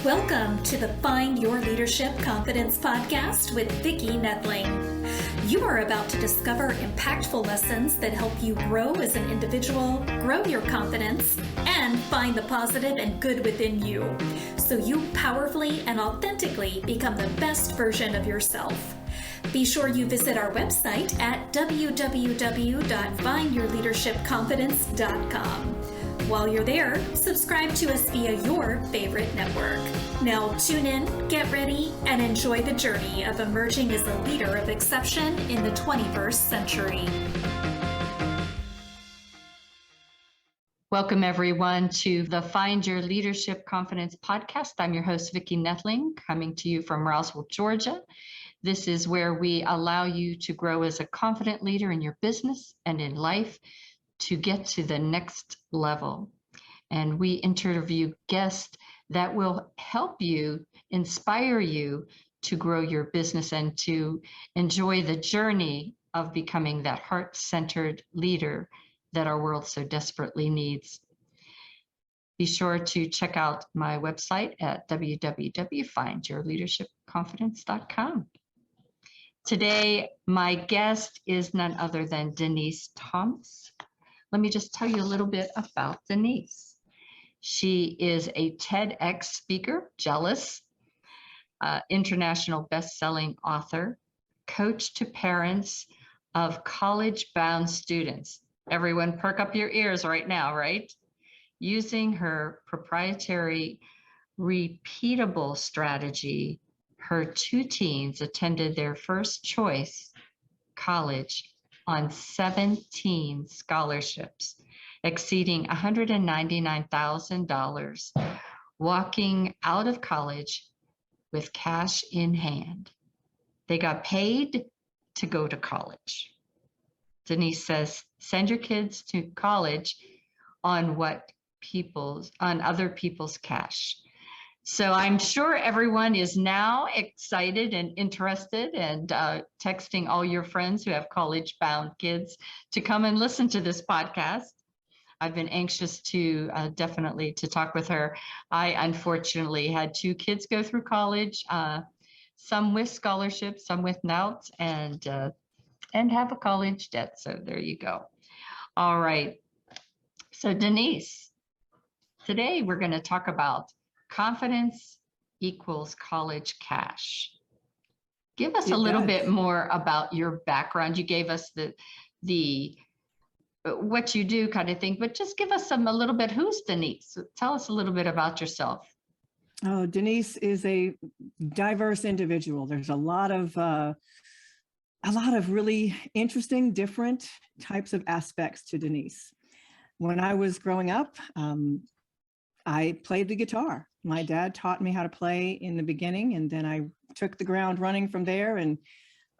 Welcome to the Find Your Leadership Confidence podcast with Vicki Nedling. You are about to discover impactful lessons that help you grow as an individual, grow your confidence, and find the positive and good within you, so you powerfully and authentically become the best version of yourself. Be sure you visit our website at www.findyourleadershipconfidence.com. While you're there, subscribe to us via your favorite network. Now tune in, get ready, and enjoy the journey of emerging as a leader of exception in the 21st century. Welcome, everyone, to the Find Your Leadership Confidence podcast. I'm your host, Vicki Nedling, coming to you from Roswell, Georgia. This is where we allow you to grow as a confident leader in your business and in life to get to the next level. And we interview guests that will help you, inspire you to grow your business and to enjoy the journey of becoming that heart-centered leader that our world so desperately needs. Be sure to check out my website at www.findyourleadershipconfidence.com. Today, my guest is none other than Denise Thomas. Let me just tell you a little bit about Denise. She is a TEDx speaker, jealous, international best-selling author, coach to parents of college-bound students. Everyone perk up your ears right now, right? Using her proprietary repeatable strategy, her two teens attended their first choice college on 17 scholarships, exceeding $199,000, walking out of college with cash in hand. They got paid to go to college. Denise says, send your kids to college on other people's cash. So I'm sure everyone is now excited and interested and texting all your friends who have college-bound kids to come and listen to this podcast. I've been anxious to definitely to talk with her. I unfortunately had two kids go through college, some with scholarships, some without, and have a college debt. So there you go. All right. So Denise, today we're going to talk about confidence equals college cash. Give us a little bit more about your background. You gave us the what you do kind of thing, but just give us a little bit. Who's Denise? Tell us a little bit about yourself. Oh, Denise is a diverse individual. There's a lot of really interesting, different types of aspects to Denise. When I was growing up, I played the guitar. My dad taught me how to play in the beginning, and then I took the ground running from there and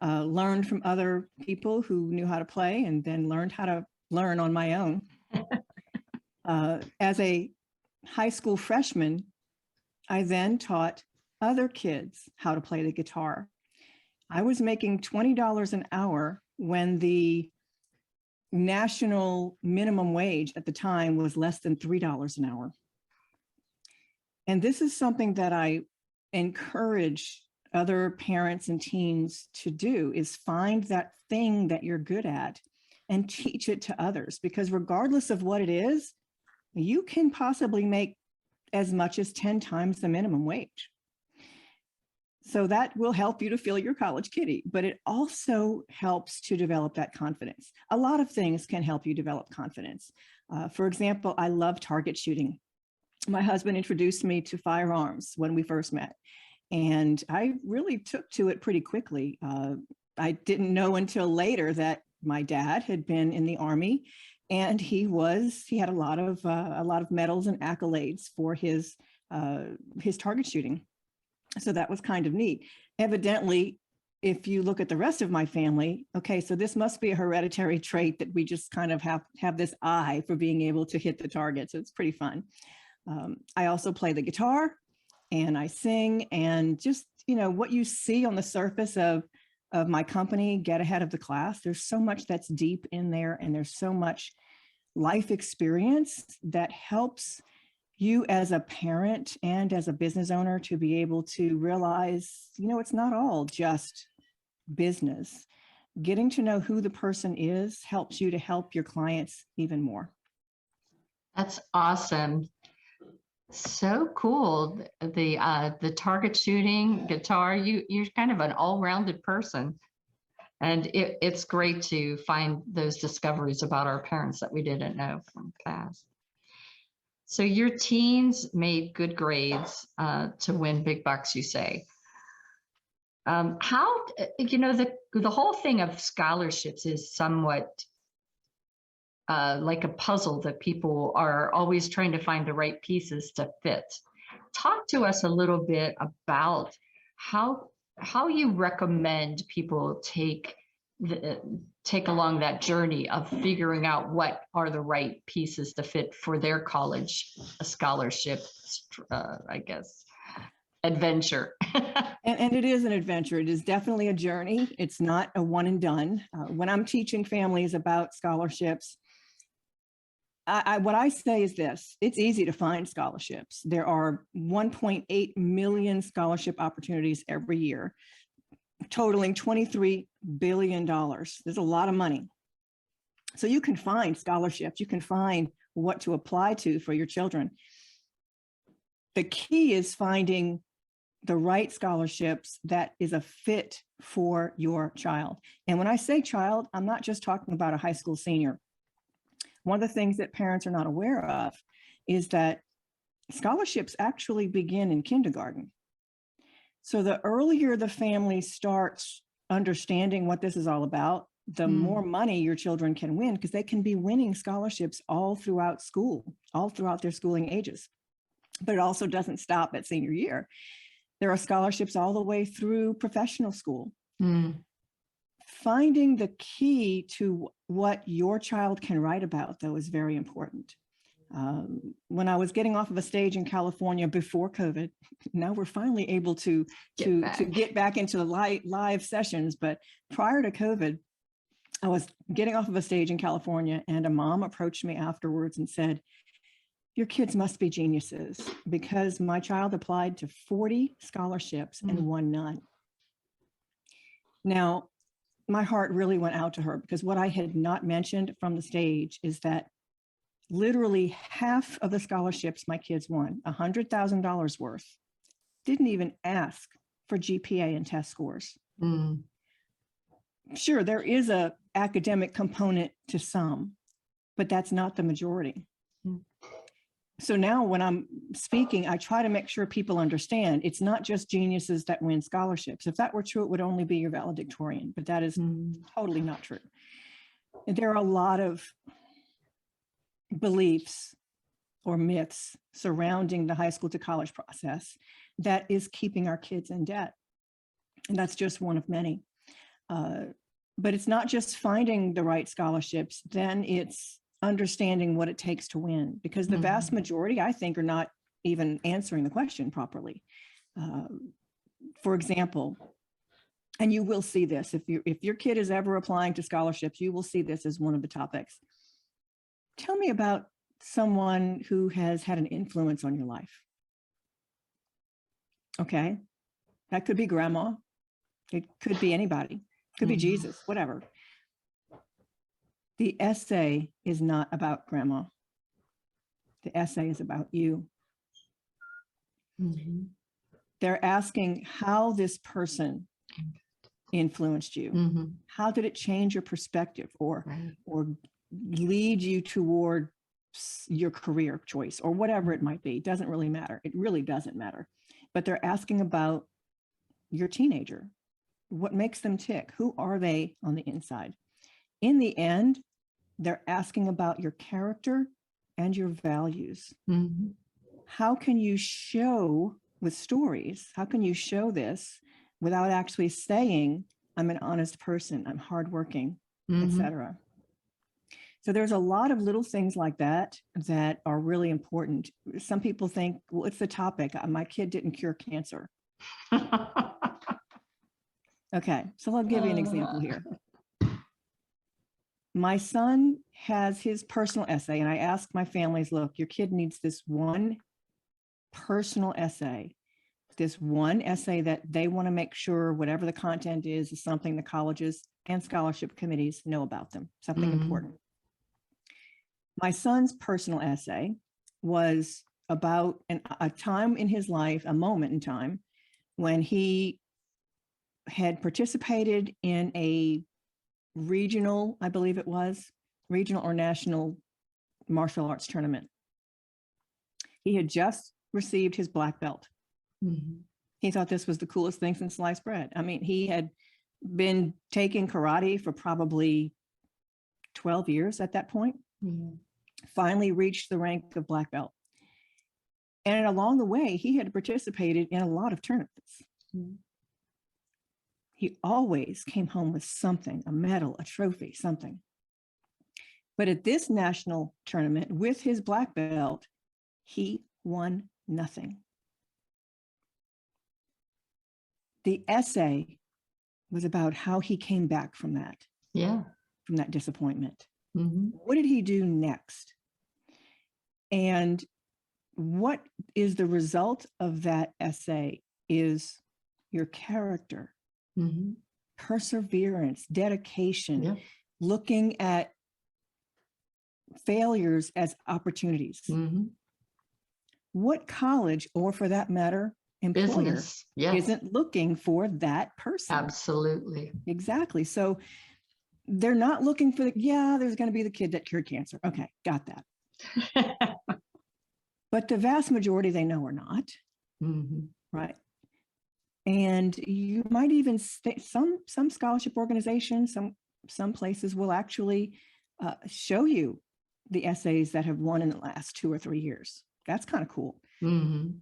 learned from other people who knew how to play, and then learned how to learn on my own. As a high school freshman, I then taught other kids how to play the guitar. I was making $20 an hour when the national minimum wage at the time was less than $3 an hour. And this is something that I encourage other parents and teens to do, is find that thing that you're good at and teach it to others, because regardless of what it is, you can possibly make as much as 10 times the minimum wage. So that will help you to fill your college kitty, but it also helps to develop that confidence. A lot of things can help you develop confidence. For example, I love target shooting. My husband introduced me to firearms when we first met, and I really took to it pretty quickly. I didn't know until later that my dad had been in the Army, and he had a lot of medals and accolades for his target shooting. So that was kind of neat. Evidently, if you look at the rest of my family, okay, so this must be a hereditary trait that we just kind of have this eye for being able to hit the target. So it's pretty fun. I also play the guitar and I sing, and just, what you see on the surface of my company, Get Ahead of the Class, there's so much that's deep in there, and there's so much life experience that helps you as a parent and as a business owner to be able to realize, it's not all just business. Getting to know who the person is helps you to help your clients even more. That's awesome. So cool. The target shooting, guitar, you're kind of an all-rounded person. And it's great to find those discoveries about our parents that we didn't know from past. So your teens made good grades to win big bucks, you say. How, the whole thing of scholarships is somewhat like a puzzle that people are always trying to find the right pieces to fit. Talk to us a little bit about how you recommend people take along that journey of figuring out what are the right pieces to fit for their college scholarship, I guess, adventure. And it is an adventure. It is definitely a journey. It's not a one and done. When I'm teaching families about scholarships, what I say is this: it's easy to find scholarships. There are 1.8 million scholarship opportunities every year, totaling $23 billion. There's a lot of money. So you can find scholarships. You can find what to apply to for your children. The key is finding the right scholarships that is a fit for your child. And when I say child, I'm not just talking about a high school senior. One of the things that parents are not aware of is that scholarships actually begin in kindergarten. So the earlier the family starts understanding what this is all about, the more money your children can win, because they can be winning scholarships all throughout school, all throughout their schooling ages. But it also doesn't stop at senior year. There are scholarships all the way through professional school. Finding the key to what your child can write about, though, is very important. When I was getting off of a stage in California before COVID, now we're finally able to get back into the live sessions. But prior to COVID, I was getting off of a stage in California, and a mom approached me afterwards and said, "Your kids must be geniuses, because my child applied to 40 scholarships and won none." Now, my heart really went out to her, because what I had not mentioned from the stage is that literally half of the scholarships my kids won, $100,000 worth, didn't even ask for GPA and test scores. Sure, there is a academic component to some, but that's not the majority. So now when I'm speaking, I try to make sure people understand it's not just geniuses that win scholarships. If that were true, it would only be your valedictorian, but that is totally not true. And there are a lot of beliefs or myths surrounding the high school to college process that is keeping our kids in debt. And that's just one of many. But it's not just finding the right scholarships, then it's understanding what it takes to win, because the vast majority, I think, are not even answering the question properly. For example, and you will see this, if your kid is ever applying to scholarships, you will see this as one of the topics. Tell me about someone who has had an influence on your life. Okay, that could be grandma. It could be anybody. It could be Jesus, whatever. The essay is not about grandma. The essay is about you. They're asking how this person influenced you. How did it change your perspective or lead you toward your career choice or whatever it might be? It doesn't really matter. It really doesn't matter. But they're asking about your teenager. What makes them tick? Who are they on the inside? In the end, they're asking about your character and your values. How can you show with stories? How can you show this without actually saying, I'm an honest person, I'm hardworking, etc.? So there's a lot of little things like that that are really important. Some people think, well, it's the topic. My kid didn't cure cancer. Okay, so I'll give you an example here. My son has his personal essay, and I asked my families, look, your kid needs this one personal essay, this one essay that they want to make sure whatever the content is something the colleges and scholarship committees know about them, something important. My son's personal essay was about a time in his life, a moment in time, when he had participated in a regional, I believe it was, regional or national martial arts tournament. He had just received his black belt. He thought this was the coolest thing since sliced bread. I mean, he had been taking karate for probably 12 years at that point. Finally reached the rank of black belt. And along the way, he had participated in a lot of tournaments. He always came home with something, a medal, a trophy, something. But at this national tournament with his black belt, he won nothing. The essay was about how he came back from that. From that disappointment. What did he do next? And what is the result of that essay is your character, perseverance, dedication, looking at failures as opportunities. What college, or for that matter, employer, isn't looking for that person? Absolutely. Exactly. So they're not looking for there's going to be the kid that cured cancer. Okay, got that. But the vast majority they know are not. Right. And you might even some scholarship organizations, some places will actually show you the essays that have won in the last 2 or 3 years. That's kind of cool. And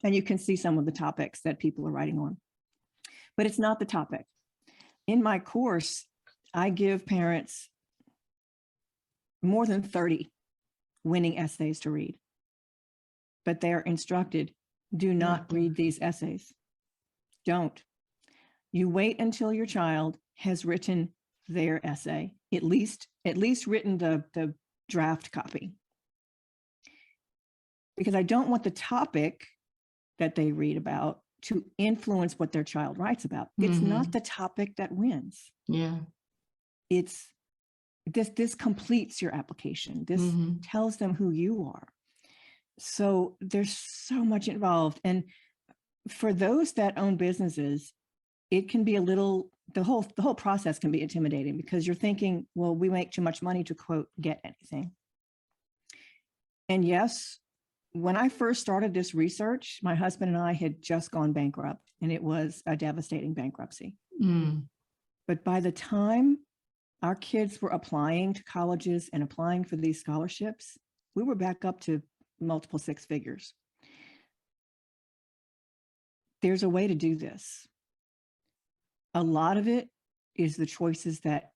you can see some of the topics that people are writing on. But it's not the topic. In my course, I give parents more than 30 winning essays to read. But they are instructed, do not read these essays. Don't. You wait until your child has written their essay, at least written the draft copy. Because I don't want the topic that they read about to influence what their child writes about. It's not the topic that wins. It's this completes your application. This tells them who you are. So there's so much involved. And for those that own businesses, it can be the whole process can be intimidating because you're thinking, well, we make too much money to quote, get anything. And yes, when I first started this research, my husband and I had just gone bankrupt, and it was a devastating bankruptcy. But by the time our kids were applying to colleges and applying for these scholarships, we were back up to multiple 6 figures. There's a way to do this. A lot of it is the choices that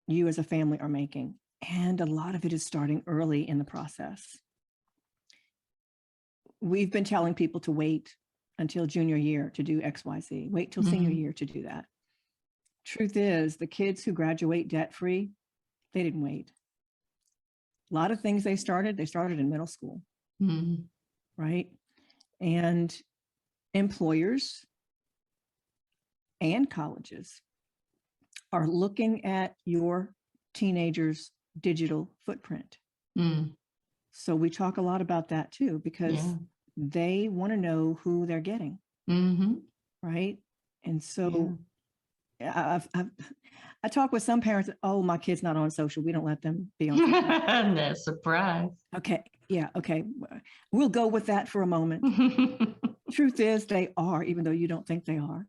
you as a family are making. And a lot of it is starting early in the process. We've been telling people to wait until junior year to do XYZ, wait till senior year to do that. Truth is, the kids who graduate debt-free, they didn't wait. A lot of things they started in middle school, right? And employers and colleges are looking at your teenager's digital footprint. So we talk a lot about that too, because they want to know who they're getting, right? And so I talk with some parents, oh, my kid's not on social. We don't let them be on social. No surprise. Okay. Yeah. Okay. We'll go with that for a moment. Truth is, they are, even though you don't think they are.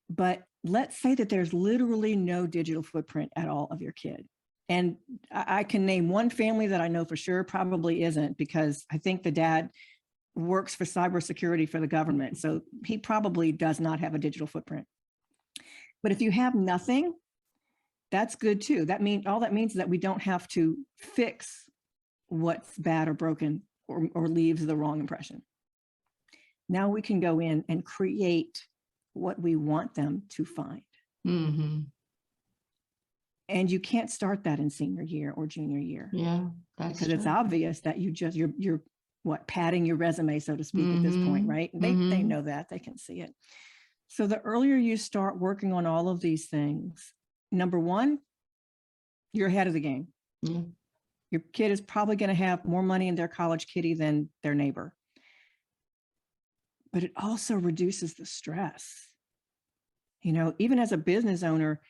But let's say that there's literally no digital footprint at all of your kid. And I can name one family that I know for sure probably isn't, because I think the dad works for cybersecurity for the government. So he probably does not have a digital footprint. But if you have nothing, that's good too. All that means is that we don't have to fix what's bad or broken or leaves the wrong impression. Now we can go in and create what we want them to find. And you can't start that in senior year or junior year. Yeah, that's because it's obvious that you're padding your resume, so to speak, at this point, right? They know that, they can see it. So the earlier you start working on all of these things, number one, you're ahead of the game. Yeah. Your kid is probably going to have more money in their college kitty than their neighbor. But it also reduces the stress. You know, even as a business owner,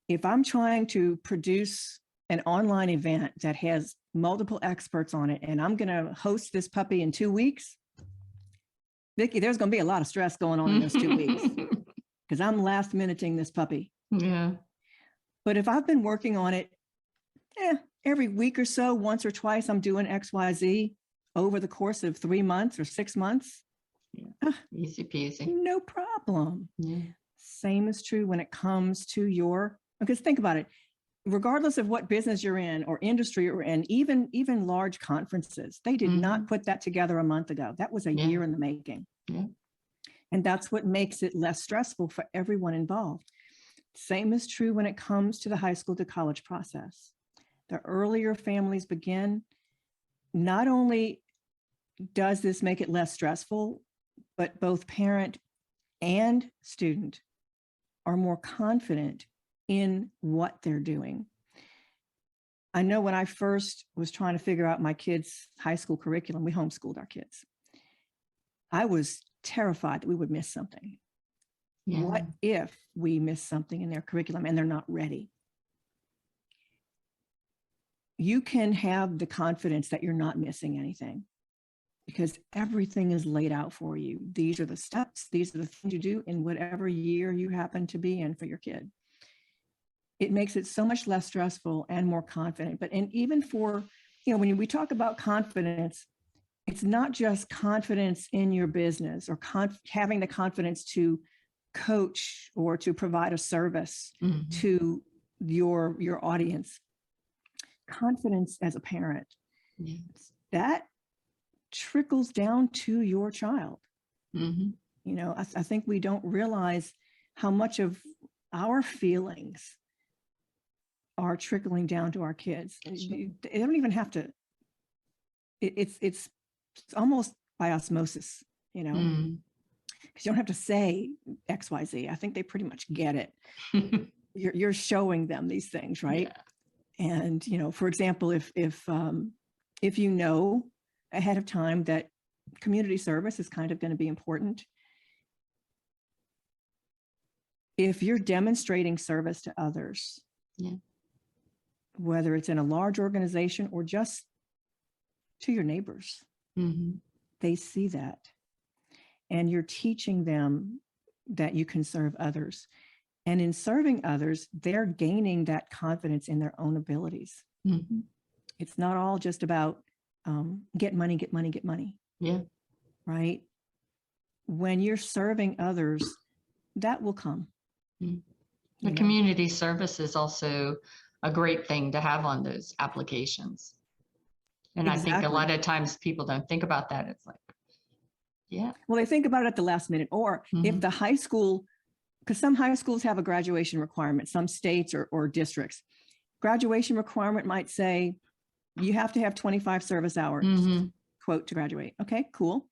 if I'm trying to produce an online event that has multiple experts on it, and I'm going to host this puppy in 2 weeks, Vicki, there's going to be a lot of stress going on in those 2 weeks because I'm last minuting this puppy. Yeah. But if I've been working on it, every week or so, once or twice, I'm doing XYZ over the course of 3 months or 6 months. Yeah. Easy peasy. No problem. Yeah. Same is true when it comes to because think about it, regardless of what business you're in or industry you're in, even large conferences, they did not put that together a month ago. That was a year in the making. Yeah. And that's what makes it less stressful for everyone involved. Same is true when it comes to the high school to college process. The earlier families begin, not only does this make it less stressful, but both parent and student are more confident in what they're doing. I know when I first was trying to figure out my kids' high school curriculum, we homeschooled our kids. I was terrified that we would miss something. Yeah. What if we miss something in their curriculum and they're not ready? You can have the confidence that you're not missing anything because everything is laid out for you. These are the steps. These are the things you do in whatever year you happen to be in for your kid. It makes it so much less stressful and more confident. And even for, when we talk about confidence, it's not just confidence in your business or having the confidence to coach or to provide a service to your audience. Confidence as a parent, that trickles down to your child. I think we don't realize how much of our feelings are trickling down to our kids. They don't even have to. It's almost by osmosis, because you don't have to say XYZ. I think they pretty much get it. You're showing them these things, right? Yeah. And, for example, if you know ahead of time that community service is kind of going to be important, if you're demonstrating service to others, whether it's in a large organization or just to your neighbors, they see that. And you're teaching them that you can serve others. And in serving others, they're gaining that confidence in their own abilities. It's not all just about get money, get money, get money. Yeah. Right? When you're serving others, that will come. The community service is also a great thing to have on those applications. And exactly. I think a lot of times people don't think about that. It's like, well, they think about it at the last minute. Or if the high school, because some high schools have a graduation requirement, some states or districts. Graduation requirement might say you have to have 25 service hours, quote, to graduate. Okay, cool.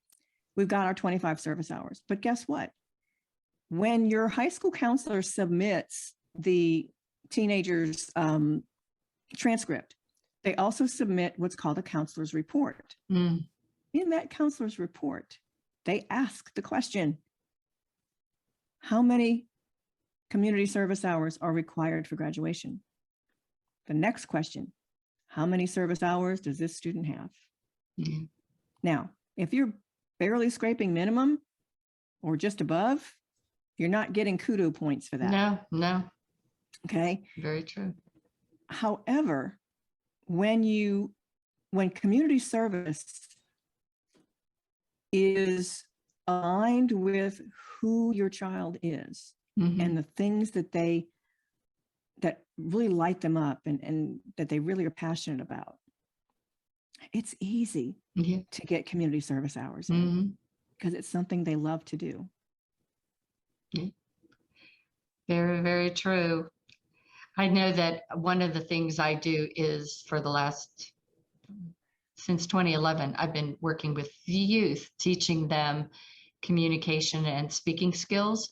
We've got our 25 service hours. But guess what? When your high school counselor submits the teenager's transcript, they also submit what's called a counselor's report. In that counselor's report, they ask the question, how many community service hours are required for graduation? The next question, how many service hours does this student have? Now, if you're barely scraping minimum or just above, you're not getting kudo points for that. No. Okay. Very true. However, when community service is aligned with who your child is and the things that really light them up and that they really are passionate about, it's easy to get community service hours in because it's something they love to do. Very, very true. I know that one of the things I do is for the last since 2011, I've been working with the youth, teaching them communication and speaking skills.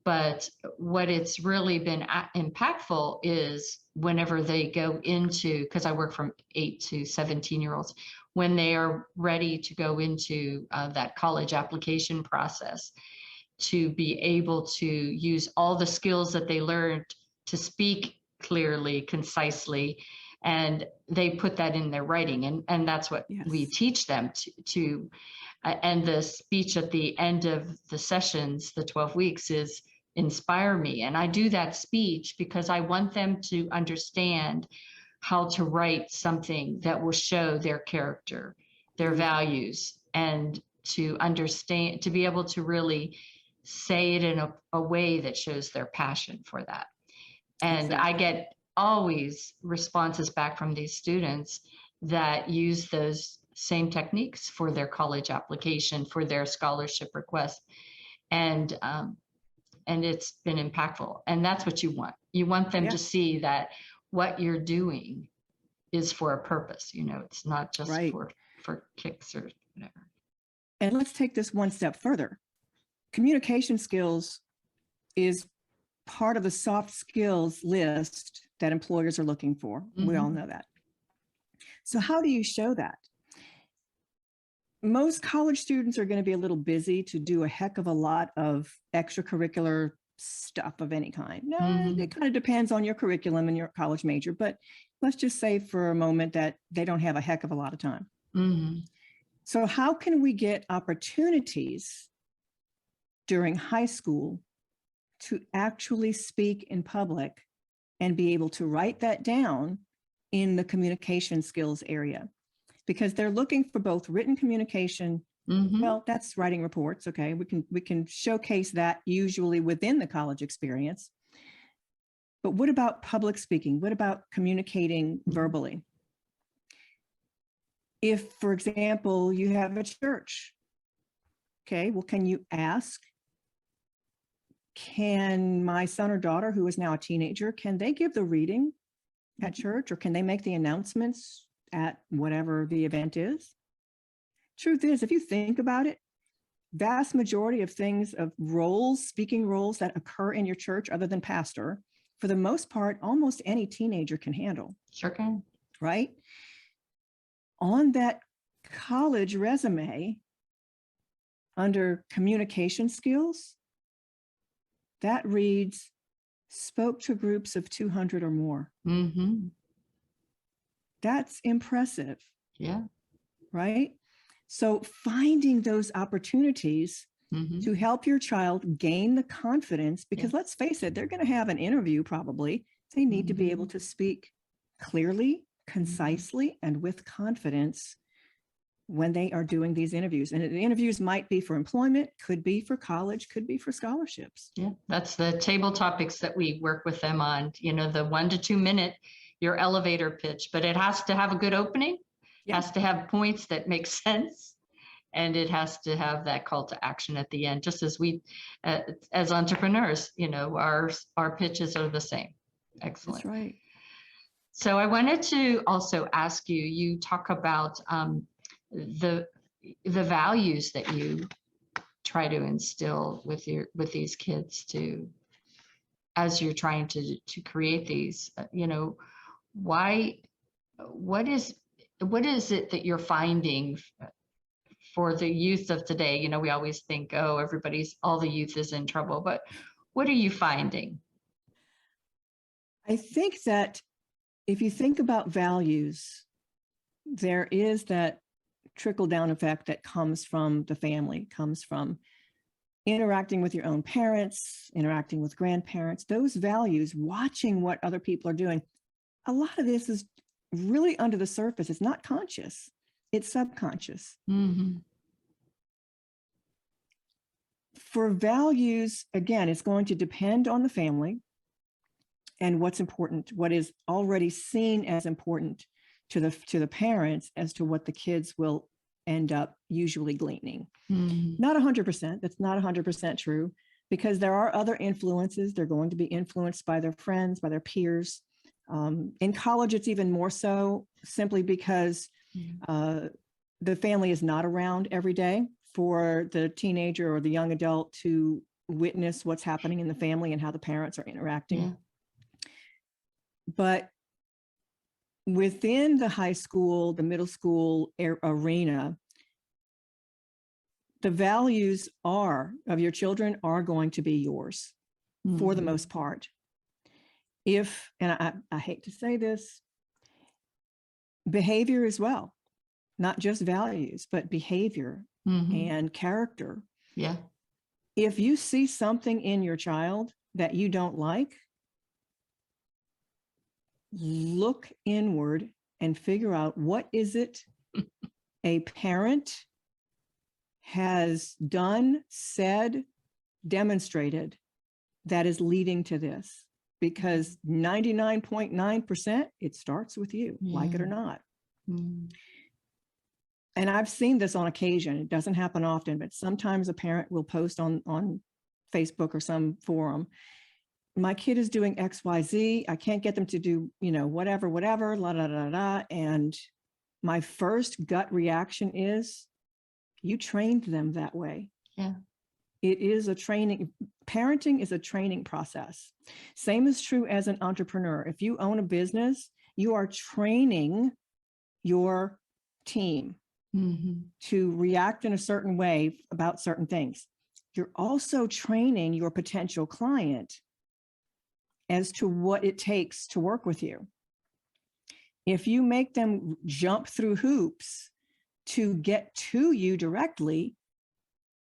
But what it's really been impactful is whenever they go into, because I work from 8 to 17-year-olds, when they are ready to go into that college application process, to be able to use all the skills that they learned to speak clearly, concisely, and they put that in their writing. And that's what we Yes. teach them to and the speech at the end of the sessions, the 12 weeks, is inspire me. And I do that speech because I want them to understand how to write something that will show their character, their values, and to understand, to be able to really say it in a way that shows their passion for that. And Exactly. I get always responses back from these students that use those same techniques for their college application, for their scholarship request. And it's been impactful. And that's what you want. You want them to see that what you're doing is for a purpose. You know, it's not just for kicks or whatever. And let's take this one step further. Communication skills is part of the soft skills list that employers are looking for. We all know that. So how do you show that? Most college students are going to be a little busy to do a heck of a lot of extracurricular stuff of any kind. No, it kind of depends on your curriculum and your college major, but let's just say for a moment that they don't have a heck of a lot of time. So how can we get opportunities during high school to actually speak in public and be able to write that down in the communication skills area? Because they're looking for both written communication. Well, that's writing reports. Okay, we can showcase that usually within the college experience. But what about public speaking? What about communicating verbally? If, for example, you have a church, okay, well, can you ask, can my son or daughter, who is now a teenager, can they give the reading at church, or can they make the announcements at whatever the event is? Truth is, if you think about it, vast majority of things, of roles, speaking roles that occur in your church other than pastor, for the most part, almost any teenager can handle. Sure can. Right? On that college resume, under communication skills, that reads, spoke to groups of 200 or more. That's impressive. Yeah. Right? So finding those opportunities to help your child gain the confidence, because let's face it, they're going to have an interview probably. They need to be able to speak clearly, concisely, and with confidence when they are doing these interviews. And the interviews might be for employment, could be for college, could be for scholarships. Yeah, that's the table topics that we work with them on, you know, the 1 to 2 minute, your elevator pitch, but it has to have a good opening. It has to have points that make sense. And it has to have that call to action at the end, just as we, as entrepreneurs, you know, our pitches are the same. Excellent. That's right. So I wanted to also ask you, you talk about the values that you try to instill with these kids to, as you're trying to create these, you know, what is it that you're finding for the youth of today? You know, we always think, oh, all the youth is in trouble, but what are you finding? I think that if you think about values, there is that trickle down effect that comes from the family, comes from interacting with your own parents, interacting with grandparents, those values, watching what other people are doing. A lot of this is really under the surface. It's not conscious, it's subconscious. For values, again, it's going to depend on the family and what's important, what is already seen as important to the parents as to what the kids will end up usually gleaning. Not 100%, that's not 100% true, because there are other influences. They're going to be influenced by their friends, by their peers. In college, it's even more so, simply because The family is not around every day for the teenager or the young adult to witness what's happening in the family and how the parents are interacting. Yeah. But within the high school, the middle school arena, the values of your children are going to be yours for the most part. And I hate to say this, behavior as well, not just values, but behavior and character. Yeah. If you see something in your child that you don't like, look inward and figure out what is it a parent has done, said, demonstrated that is leading to this. Because 99.9%, it starts with you, like it or not. And I've seen this on occasion. It doesn't happen often, but sometimes a parent will post on Facebook or some forum, my kid is doing XYZ. I can't get them to do, whatever, la, la, la, la. And my first gut reaction is, you trained them that way. Yeah. It is a training. Parenting is a training process. Same is true as an entrepreneur. If you own a business, you are training your team to react in a certain way about certain things. You're also training your potential client as to what it takes to work with you. If you make them jump through hoops to get to you directly,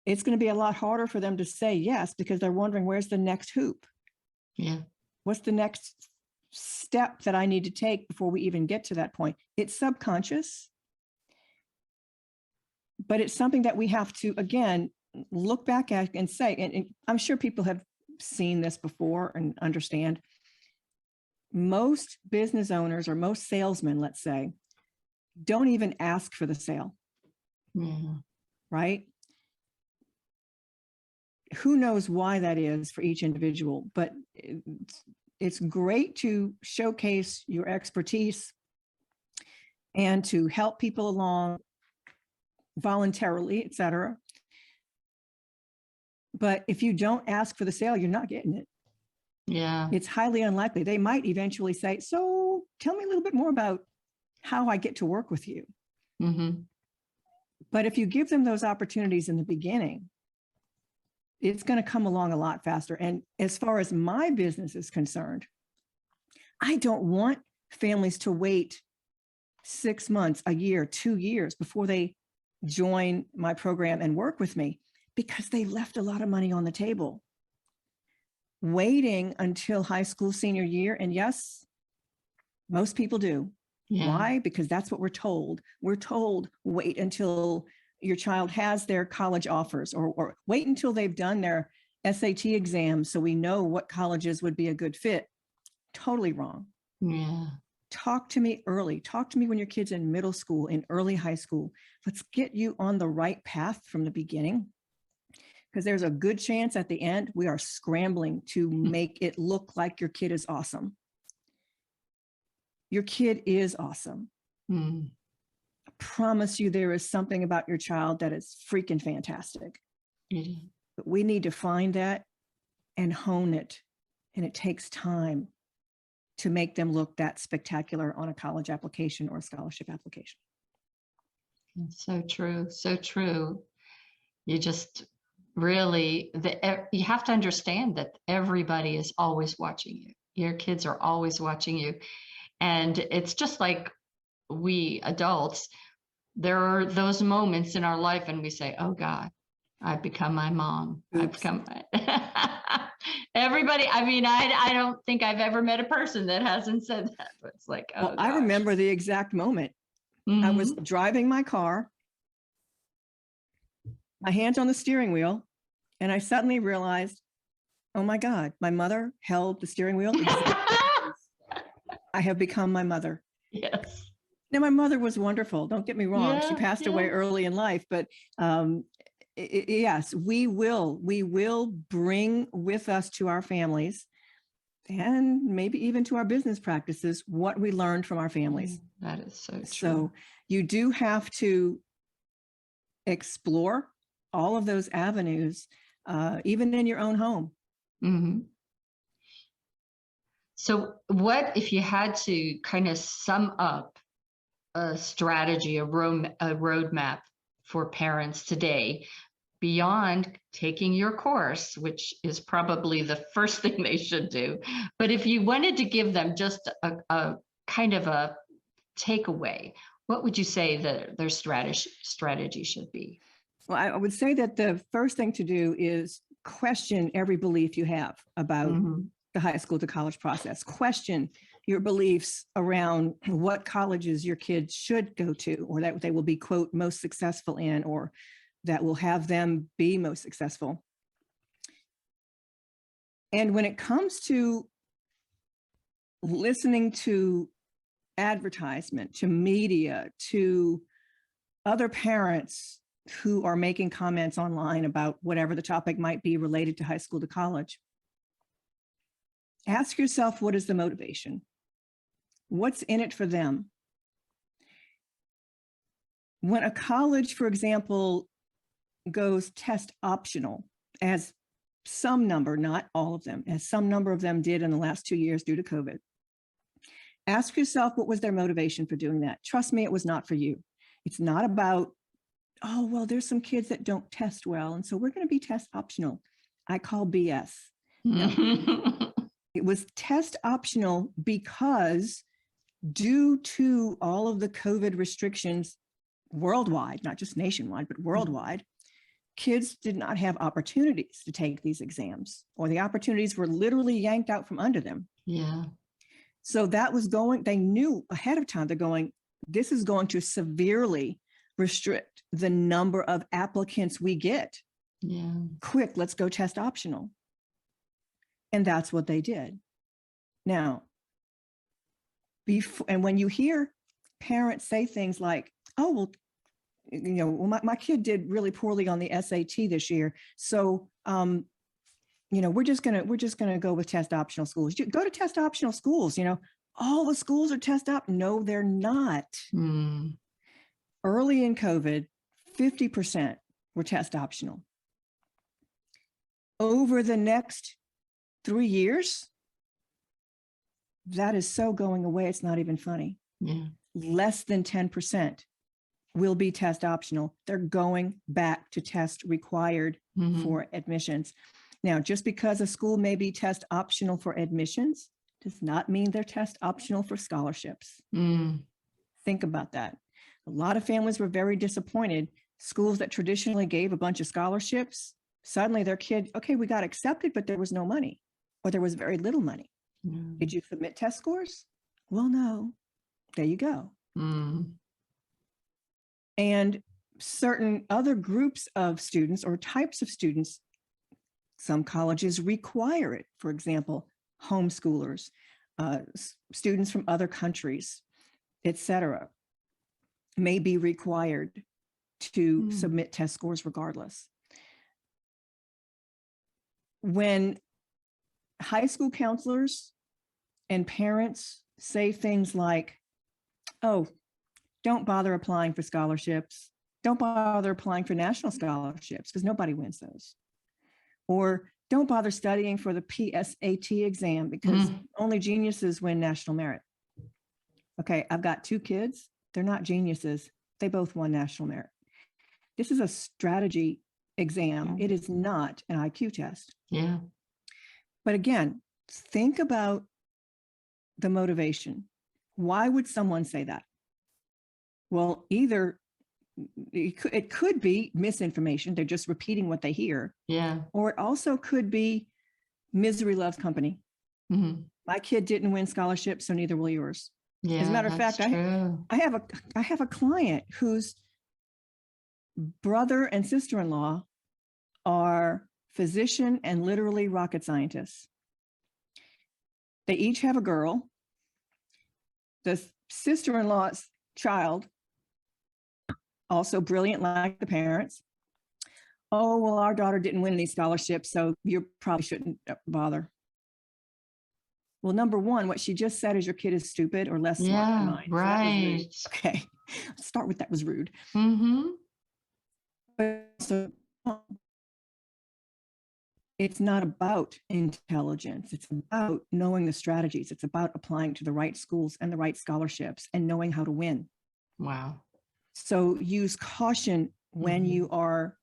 it's going to be a lot harder for them to say yes, because they're wondering, where's the next hoop? Yeah. What's the next step that I need to take before we even get to that point? It's subconscious, but it's something that we have to, again, look back at and say, and I'm sure people have seen this before and understand. Most business owners or most salesmen, let's say, don't even ask for the sale. Right? Who knows why that is for each individual, but it's great to showcase your expertise and to help people along voluntarily, et cetera. But if you don't ask for the sale, you're not getting it. Yeah. It's highly unlikely. They might eventually say, so tell me a little bit more about how I get to work with you. But if you give them those opportunities in the beginning, it's going to come along a lot faster. And as far as my business is concerned, I don't want families to wait 6 months, a year, 2 years before they join my program and work with me, because they left a lot of money on the table. Waiting until high school senior year, and yes, most people do. Yeah. Why? Because that's what we're told. We're told, wait until your child has their college offers, or wait until they've done their SAT exams so we know what colleges would be a good fit. Totally wrong. Yeah. Talk to me early. Talk to me when your kid's in middle school, in early high school. Let's get you on the right path from the beginning, because there's a good chance at the end we are scrambling to make it look like your kid is awesome. Your kid is awesome. I promise you there is something about your child that is freaking fantastic. But we need to find that and hone it. And it takes time to make them look that spectacular on a college application or a scholarship application. So true. So true. You just really, you have to understand that everybody is always watching you. Your kids are always watching you. And it's just like we adults, there are those moments in our life and we say, oh God, I've become my mom. Oops. I've become everybody. I mean, I don't think I've ever met a person that hasn't said that, but it's like, oh, well, I remember the exact moment. I was driving my car, my hands on the steering wheel, and I suddenly realized, oh my God, my mother held the steering wheel. I have become my mother. Yes. Now, my mother was wonderful. Don't get me wrong. She Yeah, passed away early in life, but yes, we will bring with us to our families and maybe even to our business practices, what we learned from our families. That is so true. So you do have to explore all of those avenues, even in your own home. Mm-hmm. So what if you had to kind of sum up a strategy, a roadmap for parents today, beyond taking your course, which is probably the first thing they should do? But if you wanted to give them just a kind of a takeaway, what would you say that their strategy should be? Well, I would say that the first thing to do is question every belief you have about the high school to college process. Question your beliefs around what colleges your kids should go to, or that they will be, quote, most successful in, or that will have them be most successful. And when it comes to listening to advertisement, to media, to other parents who are making comments online about whatever the topic might be related to high school to college, ask yourself, what is the motivation? What's in it for them? When a college, for example, goes test optional, as some number, not all of them, as some number of them did in the last 2 years due to COVID, ask yourself, what was their motivation for doing that? Trust me, it was not for you. It's not about, oh, well, there's some kids that don't test well, and so we're going to be test optional. I call BS. No. It was test optional because due to all of the COVID restrictions worldwide, not just nationwide, but worldwide, kids did not have opportunities to take these exams, or the opportunities were literally yanked out from under them. Yeah. So that was going, they knew ahead of time, they're going, this is going to severely restrict the number of applicants we get. Yeah. Quick, let's go test optional. And that's what they did. Now, and when you hear parents say things like, oh, well, you know, well, my kid did really poorly on the SAT this year, so you know, we're just gonna go with test optional schools. You go to test optional schools, you know, all the schools are test op. No, they're not. Early in COVID, 50% were test optional. Over the next 3 years, that is so going away, it's not even funny. Yeah. Less than 10% will be test optional. They're going back to test required for admissions. Now, just because a school may be test optional for admissions does not mean they're test optional for scholarships. Think about that. A lot of families were very disappointed. Schools that traditionally gave a bunch of scholarships, suddenly their kid, okay, we got accepted, but there was no money, or there was very little money. Did you submit test scores? Well, no. There you go. And certain other groups of students or types of students, some colleges require it. For example, homeschoolers, students from other countries, etc., may be required to submit test scores regardless. When high school counselors and parents say things like, oh, don't bother applying for scholarships, don't bother applying for national scholarships because nobody wins those, or don't bother studying for the PSAT exam because only geniuses win national merit. Okay, I've got 2 kids. They're not geniuses. They both won national merit. This is a strategy exam. It is not an IQ test. Yeah. But again, think about the motivation. Why would someone say that? Well, either it could be misinformation. They're just repeating what they hear. Yeah. Or it also could be misery loves company. My kid didn't win scholarships, so neither will yours. Yeah. As a matter of fact, I have a client whose brother and sister-in-law are physician and literally rocket scientists. They each have a girl. The sister-in-law's child, also brilliant like the parents. Oh, well, our daughter didn't win these scholarships, so you probably shouldn't bother. Well, number one, what she just said is your kid is stupid or less smart than Yeah, mine. So that was rude. right. Okay. Let's start with that was rude. Mm-hmm. But so it's not about intelligence. It's about knowing the strategies. It's about applying to the right schools and the right scholarships and knowing how to win. Wow. So use caution when Mhm. you are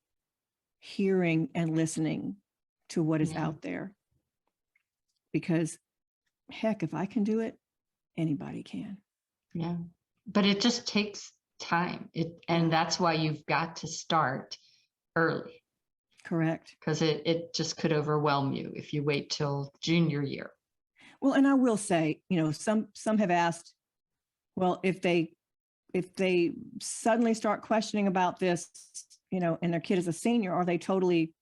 hearing and listening to what is Yeah. out there. Because heck, if I can do it, anybody can. Yeah. But it just takes time. And that's why you've got to start early, Correct. because it just could overwhelm you if you wait till junior year. Well, and I will say, some have asked, well, if they suddenly start questioning about this, and their kid is a senior, are they totally,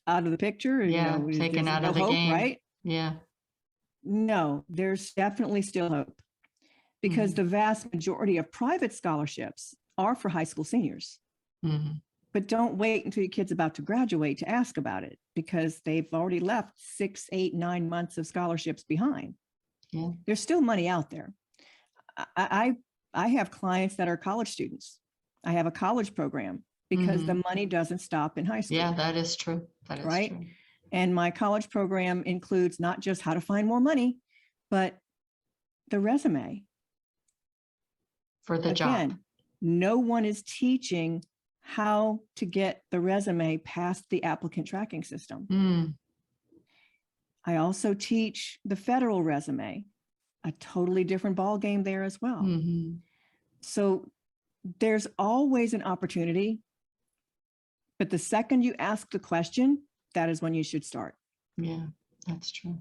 out of the picture? Yeah, taken there's out no of the hope, game. right? Yeah. No, there's definitely still hope, because Mhm. the vast majority of private scholarships are for high school seniors. Mhm. But don't wait until your kid's about to graduate to ask about it, because they've already left 6, 8, 9 months of scholarships behind. Yeah. There's still money out there. I have clients that are college students. I have a college program because the money doesn't stop in high school. Yeah, that is true. That is right? true. And my college program includes not just how to find more money, but the resume. For the Again, job. no one is teaching how to get the resume past the applicant tracking system. Mm. I also teach the federal resume, a totally different ball game there as well. Mhm. So there's always an opportunity, but the second you ask the question, that is when you should start. Yeah, that's true.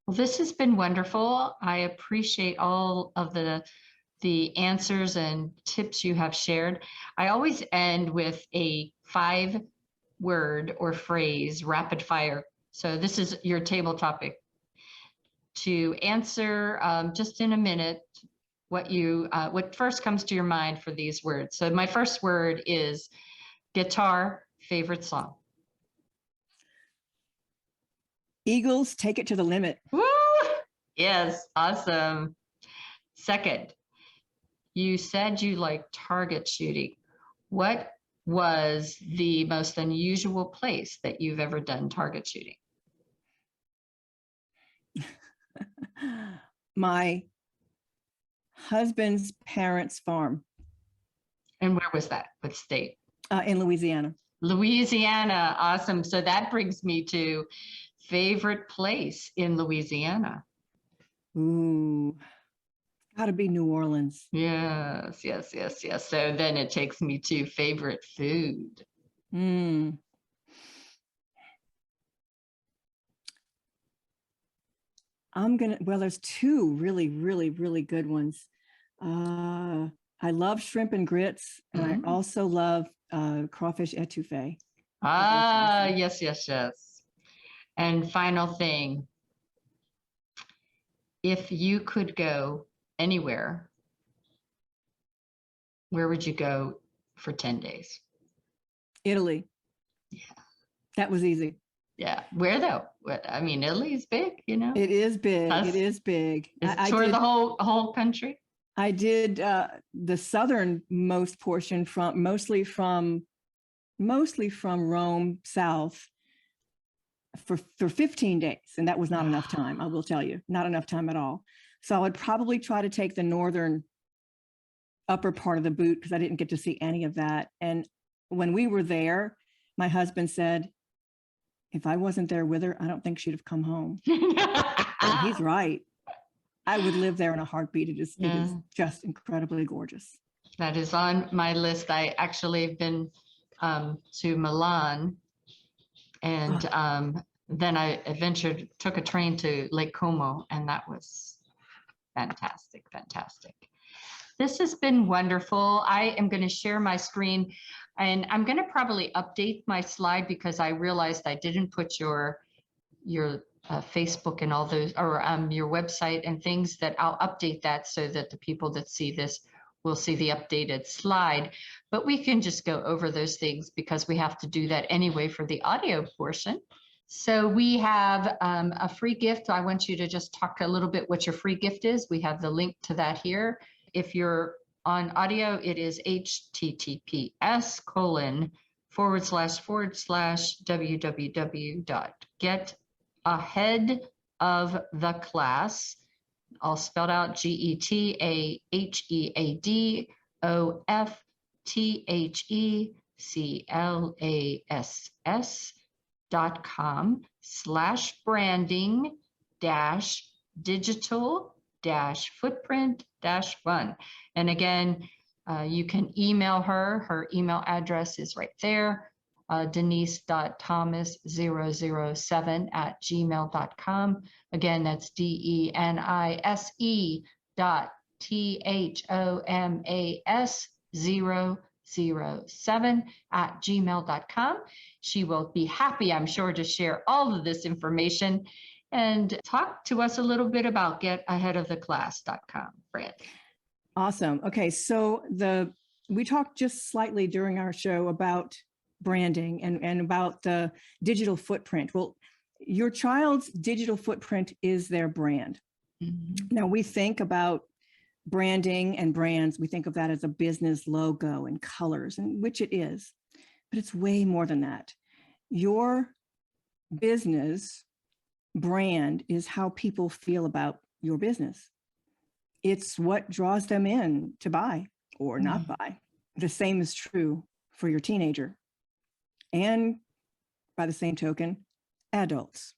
Well, this has been wonderful. I appreciate all of the answers and tips you have shared. I always end with a 5-word or phrase, rapid fire. So this is your table topic. To answer just in a minute what first comes to your mind for these words. So my first word is guitar, favorite song. Eagles, Take It to the Limit. Woo! Yes, awesome. Second, you said you like target shooting. What was the most unusual place that you've ever done target shooting? My husband's parents' farm And where was that? What state? in Louisiana. Louisiana. Awesome. So that brings me to favorite place in Louisiana. Ooh, gotta be New Orleans. Yes, yes, yes, yes. So then it takes me to favorite food. There's two really, really, really good ones. I love shrimp and grits, and I also love crawfish etouffee. Ah, yes, yes, yes. And final thing, if you could go anywhere, where would you go for 10 days? Italy. Yeah. That was easy. Yeah. Where though? I mean, Italy is big, It is big. It is big. I tour the whole country. I did the southernmost portion mostly from Rome south for 15 days. And that was not enough time. I will tell you, not enough time at all. So I would probably try to take the northern upper part of the boot, because I didn't get to see any of that. And when we were there, my husband said, if I wasn't there with her, I don't think she'd have come home. And he's right. I would live there in a heartbeat. It is just incredibly gorgeous. That is on my list. I actually have been to Milan, and then I took a train to Lake Como, and that was fantastic, fantastic. This has been wonderful. I am going to share my screen, and I'm going to probably update my slide because I realized I didn't put your Facebook and all those, or your website and things. That I'll update that so that the people that see this will see the updated slide. But we can just go over those things because we have to do that anyway for the audio portion. So we have a free gift. I want you to just talk a little bit what your free gift is. We have the link to that here. If you're on audio, it is https://www.getaheadoftheclass, all spelled out GETAHEADOFTHECLASS.com/branding dash digital dash footprint dash fun. And again, you can email her. Her email address is right there, denise.thomas007@gmail.com. Again, that's DENISE.THOMAS007@gmail.com. She will be happy, I'm sure, to share all of this information and talk to us a little bit about getaheadoftheclass.com, Fran. Awesome. Okay, so we talked just slightly during our show about branding and about the digital footprint. Well, your child's digital footprint is their brand. Mm-hmm. Now, we think about branding and brands, we think of that as a business logo and colors, and which it is, but it's way more than that. Your business brand is how people feel about your business. It's what draws them in to buy or not buy. The same is true for your teenager. And by the same token, adults.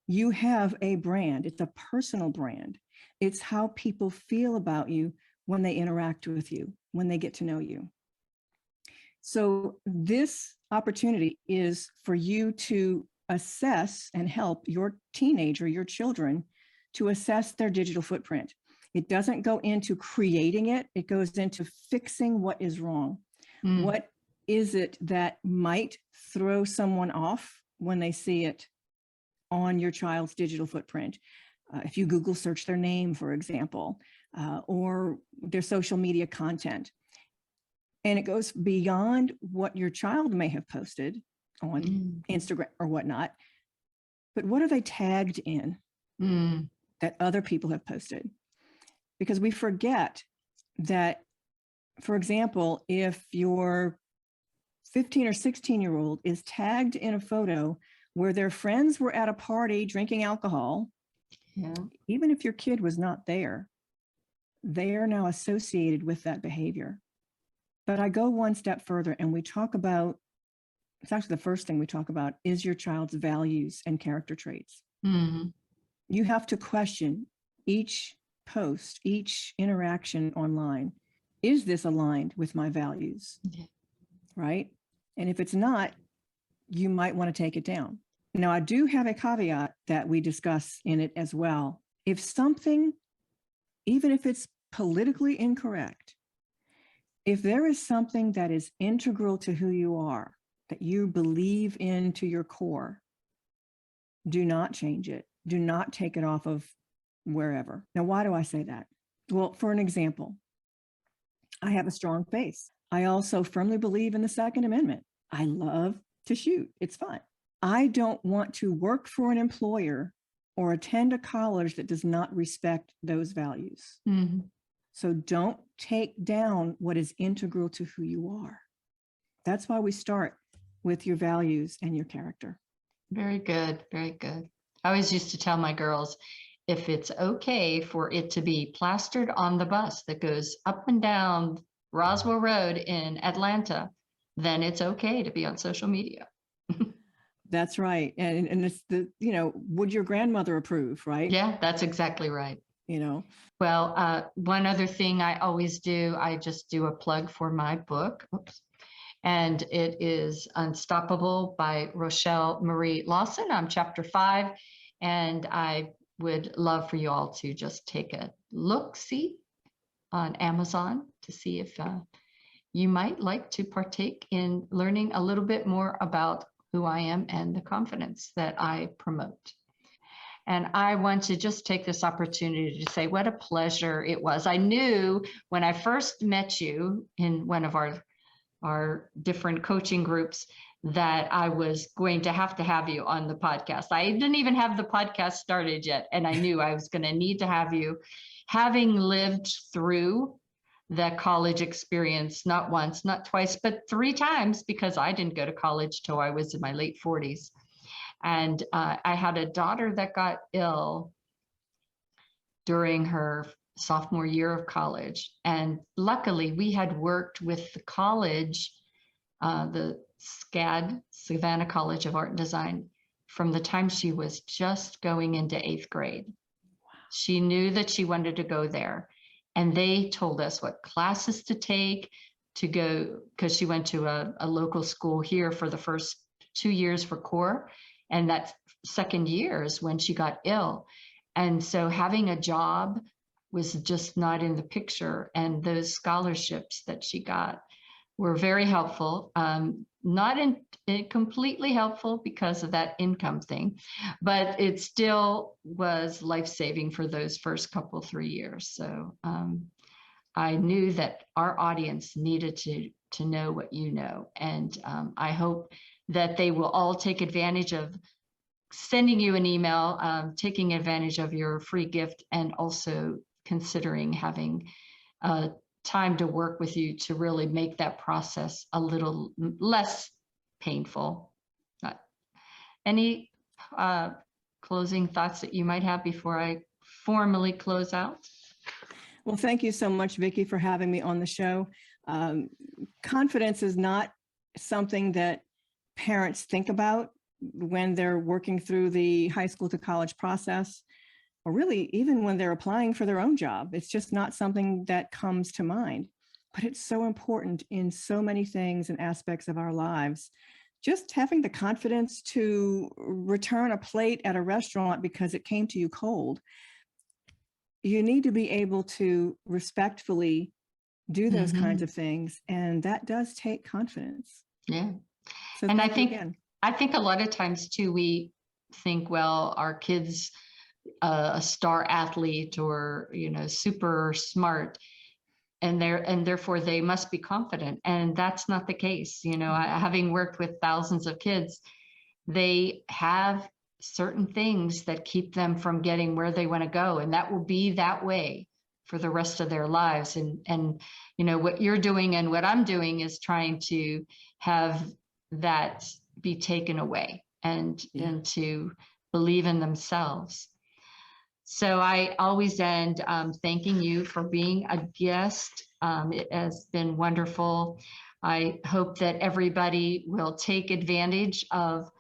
You have a brand. It's a personal brand. It's how people feel about you when they interact with you, when they get to know you. So this opportunity is for you to assess and help your teenager, your children, to assess their digital footprint. It doesn't go into creating it. It goes into fixing what is wrong. What is it that might throw someone off when they see it on your child's digital footprint? If you Google search their name, for example, or their social media content. And it goes beyond what your child may have posted on Instagram or whatnot. But what are they tagged in that other people have posted? Because we forget that, for example, if your 15 or 16-year-old is tagged in a photo where their friends were at a party drinking alcohol, even if your kid was not there, they are now associated with that behavior. But I go one step further and we talk about, it's actually the first thing we talk about, is your child's values and character traits. You have to question each post, each interaction online. Is this aligned with my values? Right? And if it's not, you might want to take it down. Now, I do have a caveat that we discuss in it as well. If something, even if it's politically incorrect, if there is something that is integral to who you are, that you believe in to your core, do not change it. Do not take it off of wherever. Now, why do I say that? Well, for an example, I have a strong faith. I also firmly believe in the Second Amendment. I love to shoot. It's fun. I don't want to work for an employer or attend a college that does not respect those values. So don't take down what is integral to who you are. That's why we start with your values and your character. Very good. Very good. I always used to tell my girls, if it's okay for it to be plastered on the bus that goes up and down Roswell Road in Atlanta, then it's okay to be on social media. That's right. And it's would your grandmother approve, right? Yeah, that's exactly right. Well, one other thing I always do, I just do a plug for my book. And it is Unstoppable by Rochelle Marie Lawson. I'm chapter 5, and I would love for you all to just take a look-see on Amazon to see if you might like to partake in learning a little bit more about who I am and the confidence that I promote. And I want to just take this opportunity to say what a pleasure it was. I knew when I first met you in one of our our different coaching groups that I was going to have you on the podcast. I didn't even have the podcast started yet, and I knew I was going to need to have you, having lived through the college experience, not once, not twice, but 3 times, because I didn't go to college till I was in my late 40s. And I had a daughter that got ill during her sophomore year of college. And luckily we had worked with the college, the SCAD, Savannah College of Art and Design, from the time she was just going into 8th grade. Wow. She knew that she wanted to go there. And they told us what classes to take to go, because she went to a local school here for the first 2 years for core. And that second year is when she got ill. And so having a job was just not in the picture. And those scholarships that she got were very helpful. Not completely helpful because of that income thing, but it still was life-saving for those first 3 years. So I knew that our audience needed to know what you know. And I hope that they will all take advantage of sending you an email, taking advantage of your free gift, and also considering having time to work with you to really make that process a little less painful. Any closing thoughts that you might have before I formally close out? Well, thank you so much, Vicki, for having me on the show. Confidence is not something that parents think about when they're working through the high school to college process, or really even when they're applying for their own job. It's just not something that comes to mind, but it's so important in so many things and aspects of our lives. Just having the confidence to return a plate at a restaurant because it came to you cold. You need to be able to respectfully do those kinds of things. And that does take confidence. Yeah. So and I think a lot of times too, we think, well, our kids, a star athlete or, super smart, and therefore they must be confident. And that's not the case. Having worked with thousands of kids, they have certain things that keep them from getting where they want to go. And that will be that way for the rest of their lives. And what you're doing and what I'm doing is trying to have that be taken away and to believe in themselves. So I always end thanking you for being a guest. It has been wonderful. I hope that everybody will take advantage of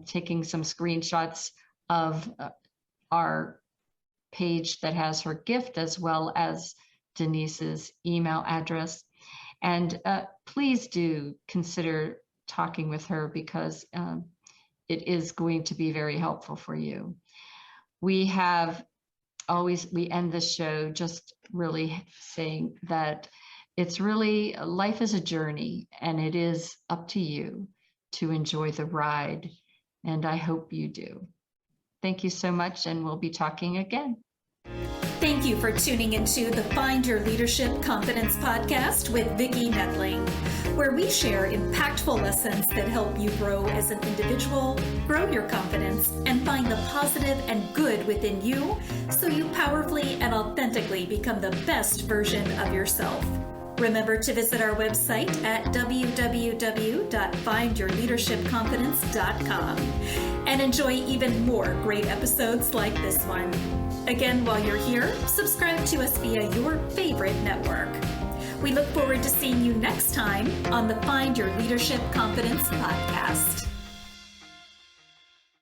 taking some screenshots of our page that has her gift, as well as Denise's email address. And please do consider talking with her, because it is going to be very helpful for you. We end the show just really saying that it's really, life is a journey, and it is up to you to enjoy the ride. And I hope you do. Thank you so much, and we'll be talking again. Thank you for tuning into the Find Your Leadership Confidence podcast with Vicki Nedling, where we share impactful lessons that help you grow as an individual, grow your confidence, and find the positive and good within you so you powerfully and authentically become the best version of yourself. Remember to visit our website at www.findyourleadershipconfidence.com and enjoy even more great episodes like this one. Again, while you're here, subscribe to us via your favorite network. We look forward to seeing you next time on the Find Your Leadership Confidence podcast.